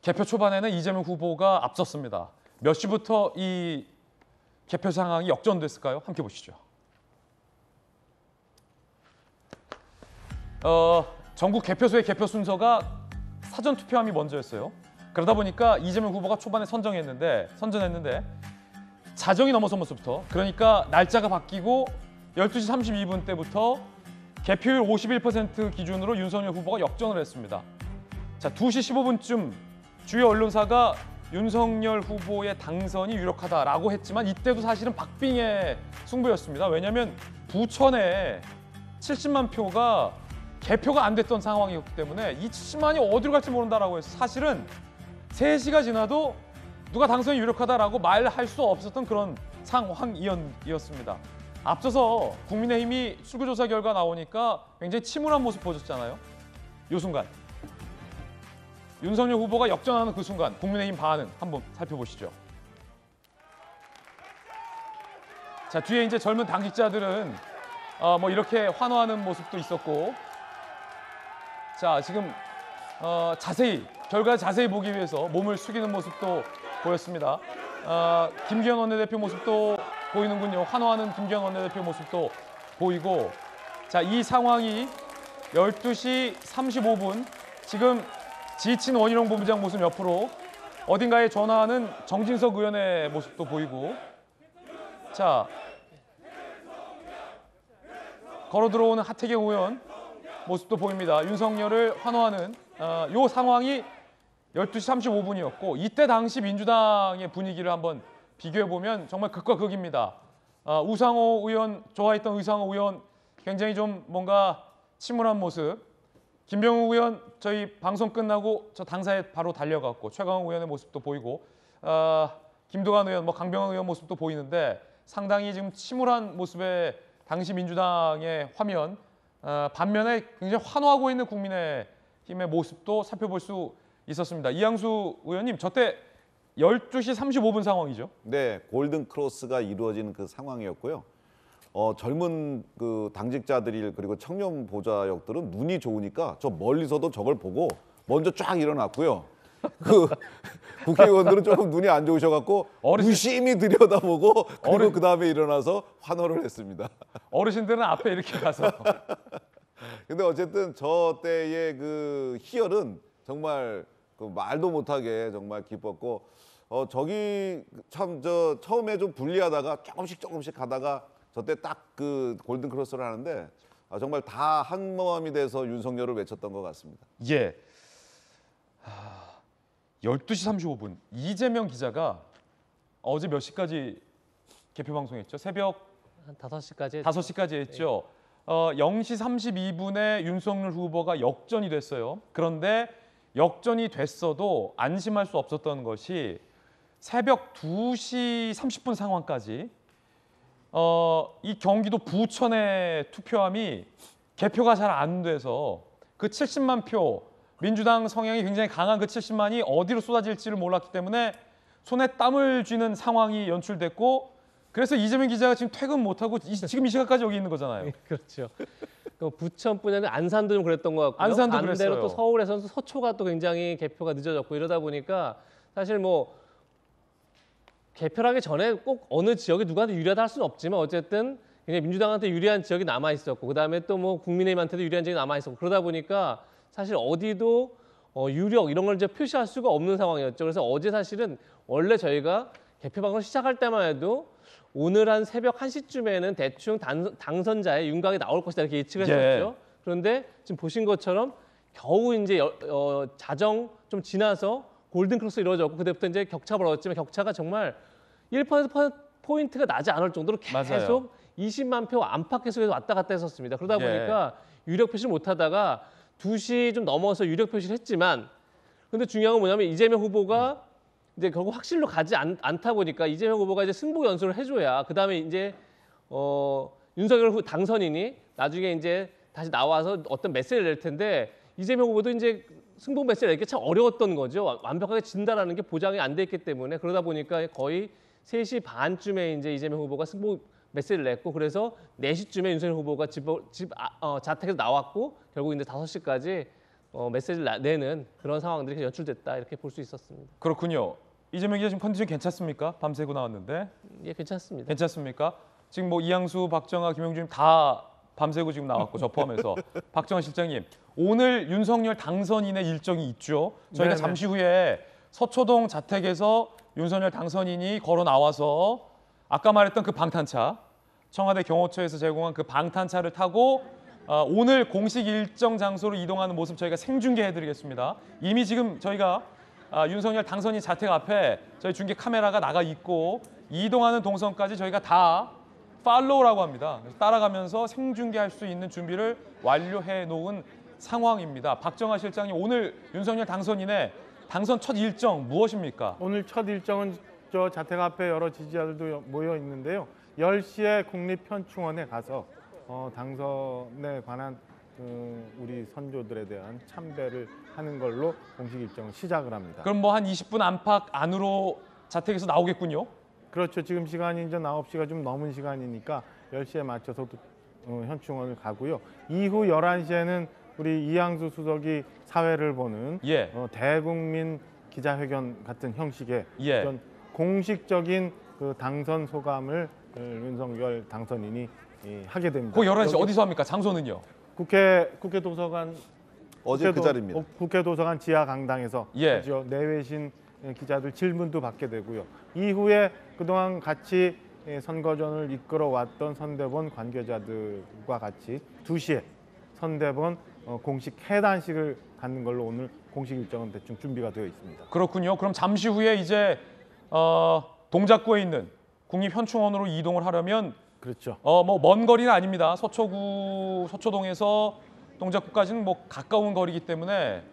개표 초반에는 이재명 후보가 앞섰습니다. 몇 시부터 이 개표 상황이 역전됐을까요? 함께 보시죠. 전국 개표소의 개표 순서가 사전 투표함이 먼저였어요. 그러다 보니까 이재명 후보가 초반에 선전했는데 자정이 넘어서면서부터, 그러니까 날짜가 바뀌고 12시 32분 때부터 개표율 51% 기준으로 윤석열 후보가 역전을 했습니다. 자, 2시 15분쯤 주요 언론사가 윤석열 후보의 당선이 유력하다라고 했지만 이때도 사실은 박빙의 승부였습니다. 왜냐하면 부천에 70만 표가 개표가 안 됐던 상황이었기 때문에 이 70만이 어디로 갈지 모른다라고 해서 사실은 3시가 지나도 누가 당선이 유력하다라고 말할 수 없었던 그런 상황이었습니다. 앞서서 국민의힘이 출구조사 결과 나오니까 굉장히 침울한 모습 보여줬잖아요. 이 순간 윤석열 후보가 역전하는 그 순간 국민의힘 반응 한번 살펴보시죠. 자, 뒤에 이제 젊은 당직자들은 뭐 이렇게 환호하는 모습도 있었고, 자, 지금 결과 자세히 보기 위해서 몸을 숙이는 모습도 보였습니다. 김기현 원내대표 모습도 보이는군요. 환호하는 김기현 원내대표 모습도 보이고, 자, 이 상황이 12시 35분 지금 지친 원희룡 본부장 모습 옆으로 어딘가에 전화하는 정진석 의원의 모습도 보이고, 자, 걸어 들어오는 하태경 의원 모습도 보입니다. 윤석열을 환호하는 이 상황이 12시 35분이었고 이때 당시 민주당의 분위기를 한번 비교해보면 정말 극과 극입니다. 우상호 의원, 좋아했던 우상호 의원 굉장히 좀 뭔가 침울한 모습, 김병욱 의원 저희 방송 끝나고 저 당사에 바로 달려갔고 최강욱 의원의 모습도 보이고, 김두관 의원, 뭐 강병원 의원 모습도 보이는데 상당히 지금 침울한 모습의 당시 민주당의 화면, 반면에 굉장히 환호하고 있는 국민의힘의 모습도 살펴볼 수 있었습니다. 이양수 의원님, 저때 12시 35분 상황이죠? 네, 골든 크로스가 이루어진 그 상황이었고요. 젊은 그 당직자들이 그리고 청년 보좌역들은 눈이 좋으니까 저 멀리서도 저걸 보고 먼저 쫙 일어났고요. 그 국회의원들은 조금 눈이 안 좋으셔갖고 유심히 들여다보고 그리고 그 다음에 일어나서 환호를 했습니다. 어르신들은 앞에 이렇게 가서. 근데 어쨌든 저 때의 그 희열은 정말 그 말도 못하게 정말 기뻤고, 저기 참 처음에 좀 불리하다가 조금씩 가다가 저때 딱 그 골든 크로스를 하는데 정말 다 한 마음이 돼서 윤석열을 외쳤던 것 같습니다. 예. 12시 35분 이재명 기자가 어제 몇 시까지 개표 방송했죠? 새벽 한 5시까지 5시까지 했죠. 0시 32분에 윤석열 후보가 역전이 됐어요. 그런데 역전이 됐어도 안심할 수 없었던 것이 새벽 2시 30분 상황까지 이 경기도 부천의 투표함이 개표가 잘 안 돼서 그 70만 표, 민주당 성향이 굉장히 강한 그 70만이 어디로 쏟아질지를 몰랐기 때문에 손에 땀을 쥐는 상황이 연출됐고, 그래서 이재명 기자가 지금 퇴근 못하고 지금 이 시간까지 여기 있는 거잖아요. 그렇죠. 부천뿐 아니라 안산도 좀 그랬던 것 같고요. 안산도 반대로 그랬어요. 또 서울에서는 서초가 또 굉장히 개표가 늦어졌고 이러다 보니까 사실 뭐 개표하기 전에 꼭 어느 지역이 누구한테 유리하다 할 수는 없지만 어쨌든 굉장히 민주당한테 유리한 지역이 남아 있었고 그다음에 또 뭐 국민의힘한테도 유리한 지역이 남아 있었고 그러다 보니까 사실 어디도 유력 이런 걸 이제 표시할 수가 없는 상황이었죠. 그래서 어제 사실은 원래 저희가 개표 방송 시작할 때만 해도 오늘 한 새벽 1시쯤에는 대충 당선자의 윤곽이 나올 것이다 이렇게 예측을 했었죠. 그런데 지금 보신 것처럼 겨우 이제 자정 좀 지나서 골든 크로스 이루어졌고 그때부터 이제 격차 벌어졌지만 격차가 정말 1%포인트가 나지 않을 정도로 계속 맞아요. 20만 표 안팎 계속해서 왔다 갔다 했었습니다. 그러다 보니까 유력 표시를 못하다가 2시 좀 넘어서 유력 표시를 했지만 근데 중요한 건 뭐냐면 이재명 후보가 이제 결국 확실로 가지 않다 보니까 이재명 후보가 이제 승부 연설을 해줘야 그 다음에 이제 윤석열 후 당선인이 나중에 이제 다시 나와서 어떤 메시지를 낼 텐데 이재명 후보도 이제 승부 메시지를 내기 참 어려웠던 거죠. 완벽하게 진다라는 게 보장이 안 돼 있기 때문에 그러다 보니까 거의 3시 반쯤에 이제 이재명 후보가 승부 메시지를 냈고 그래서 4시쯤에 윤석열 후보가 자택에서 나왔고 결국 이제 5시까지 메시지를 내는 그런 상황들이 연출됐다 이렇게 볼 수 있었습니다. 그렇군요. 이재명 기자 지금 컨디션 괜찮습니까? 밤새고 나왔는데 예, 괜찮습니다. 괜찮습니까? 지금 뭐 이양수, 박정아, 김용준 다 밤새고 지금 나왔고 저 포함해서 박정아 실장님 오늘 윤석열 당선인의 일정이 있죠. 저희가 네네. 잠시 후에 서초동 자택에서 윤석열 당선인이 걸어 나와서 아까 말했던 그 방탄차 청와대 경호처에서 제공한 그 방탄차를 타고 오늘 공식 일정 장소로 이동하는 모습 저희가 생중계해드리겠습니다. 이미 지금 저희가 윤석열 당선인 자택 앞에 저희 중계 카메라가 나가 있고 이동하는 동선까지 저희가 다 팔로우라고 합니다. 그래서 따라가면서 생중계할 수 있는 준비를 완료해 놓은 상황입니다. 박정아 실장님 오늘 윤석열 당선인의 당선 첫 일정 무엇입니까? 오늘 첫 일정은 저 자택 앞에 여러 지지자들도 모여 있는데요. 10시에 국립현충원에 가서 당선에 관한 우리 선조들에 대한 참배를 하는 걸로 공식 일정을 시작을 합니다. 그럼 뭐 한 20분 안팎 안으로 자택에서 나오겠군요. 그렇죠. 지금 시간이 이제 9시가 좀 넘은 시간이니까 10시에 맞춰서 현충원을 가고요. 이후 11시에는 우리 이양수 수석이 사회를 보는 예. 대국민 기자회견 같은 형식의 예. 어떤 공식적인 그 당선 소감을 윤석열 당선인이 하게 됩니다. 그 11시 여기 어디서 합니까? 장소는요? 국회 도서관 어제 그 자리입니다. 국회 도서관 지하 강당에서 예. 하죠. 내외신 기자들 질문도 받게 되고요. 이후에 그동안 같이 선거전을 이끌어 왔던 선대본 관계자들과 같이 2시에 선대본 공식 회단식을 갖는 걸로 오늘 공식 일정은 대충 준비가 되어 있습니다. 그렇군요. 그럼 잠시 후에 이제 동작구에 있는 국립현충원으로 이동을 하려면 그렇죠. 뭐 먼 거리는 아닙니다. 서초동에서 동작구까지는 뭐 가까운 거리이기 때문에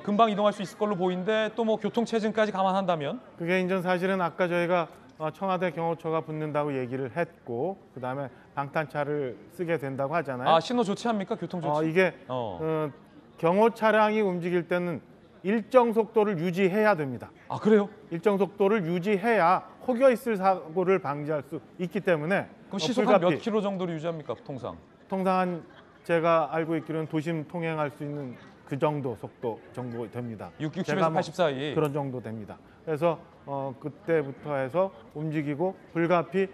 금방 이동할 수 있을 걸로 보이는데 또 뭐 교통체증까지 감안한다면 그게 이제 사실은 아까 저희가 청와대 경호처가 붙는다고 얘기를 했고 그다음에 방탄차를 쓰게 된다고 하잖아요. 신호 조치합니까? 교통 조치? 이게 경호 차량이 움직일 때는 일정 속도를 유지해야 됩니다. 그래요? 일정 속도를 유지해야 혹여 있을 사고를 방지할 수 있기 때문에 그럼 시속 한 몇 불가피. 킬로 정도로 유지합니까? 통상? 통상 제가 알고 있기로는 도심 통행할 수 있는 그 정도 속도 정도 됩니다. 60에서 제가 80 사이. 그런 정도 됩니다. 그래서 그때부터 해서 움직이고 불가피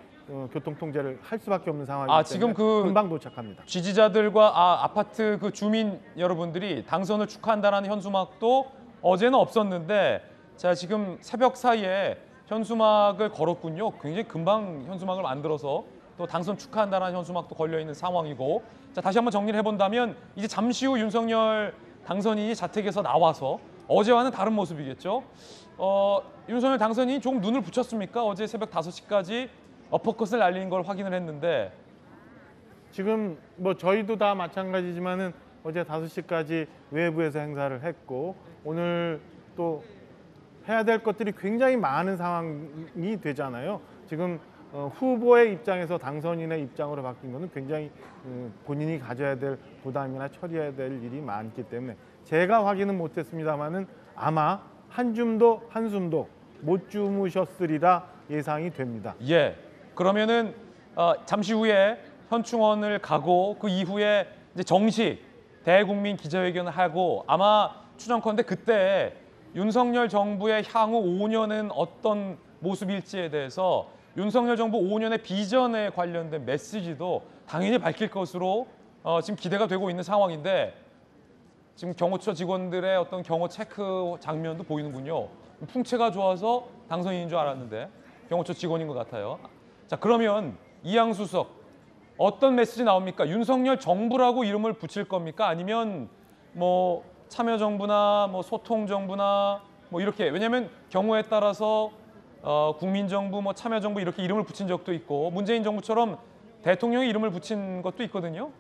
교통 통제를 할 수밖에 없는 상황이기 때문에 지금 금방 도착합니다. 지지자들과 아파트 그 주민 여러분들이 당선을 축하한다라는 현수막도 어제는 없었는데 자 지금 새벽 사이에 현수막을 걸었군요. 굉장히 금방 현수막을 만들어서 또 당선 축하한다라는 현수막도 걸려 있는 상황이고 자 다시 한번 정리를 해본다면 이제 잠시 후 윤석열 당선인이 자택에서 나와서 어제와는 다른 모습이겠죠. 윤석열 당선인이 조금 눈을 붙였습니까? 어제 새벽 5시까지 어퍼컷을 날린 걸 확인을 했는데 지금 뭐 저희도 다 마찬가지지만은 어제 5시까지 외부에서 행사를 했고 오늘 또 해야 될 것들이 굉장히 많은 상황이 되잖아요. 지금 후보의 입장에서 당선인의 입장으로 바뀐 것은 굉장히 본인이 가져야 될 부담이나 처리해야 될 일이 많기 때문에 제가 확인은 못했습니다만은 아마 한숨도 못 주무셨으리라 예상이 됩니다. 예. 그러면은 잠시 후에 현충원을 가고 그 이후에 이제 정식 대국민 기자회견을 하고 아마 추정컨대 그때 윤석열 정부의 향후 5년은 어떤 모습일지에 대해서 윤석열 정부 5년의 비전에 관련된 메시지도 당연히 밝힐 것으로 지금 기대가 되고 있는 상황인데 지금 경호처 직원들의 어떤 경호 체크 장면도 보이는군요. 풍채가 좋아서 당선인인 줄 알았는데 경호처 직원인 것 같아요. 자 그러면 이양수 수석 어떤 메시지 나옵니까? 윤석열 정부라고 이름을 붙일 겁니까? 아니면 뭐 참여정부나 뭐 소통정부나 뭐 이렇게 왜냐하면 경우에 따라서 국민정부, 뭐 참여정부 이렇게 이름을 붙인 적도 있고 문재인 정부처럼 대통령이 이름을 붙인 것도 있거든요.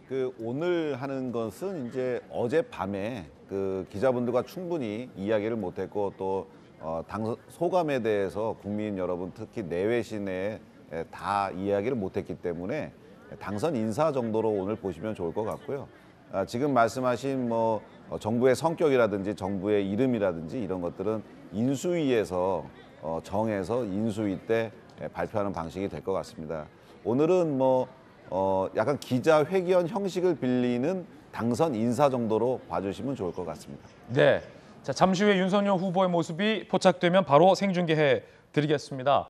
그 오늘 하는 것은 이제 어젯밤에 그 기자분들과 충분히 이야기를 못했고 또 당선 소감에 대해서 국민 여러분 특히 내외신에 다 이야기를 못했기 때문에 당선 인사 정도로 오늘 보시면 좋을 것 같고요. 지금 말씀하신 뭐 정부의 성격이라든지 정부의 이름이라든지 이런 것들은 인수위에서 정해서 인수위 때 발표하는 방식이 될 것 같습니다. 오늘은 뭐 약간 기자회견 형식을 빌리는 당선 인사 정도로 봐주시면 좋을 것 같습니다. 네. 자, 잠시 후에 윤석열 후보의 모습이 포착되면 바로 생중계해 드리겠습니다.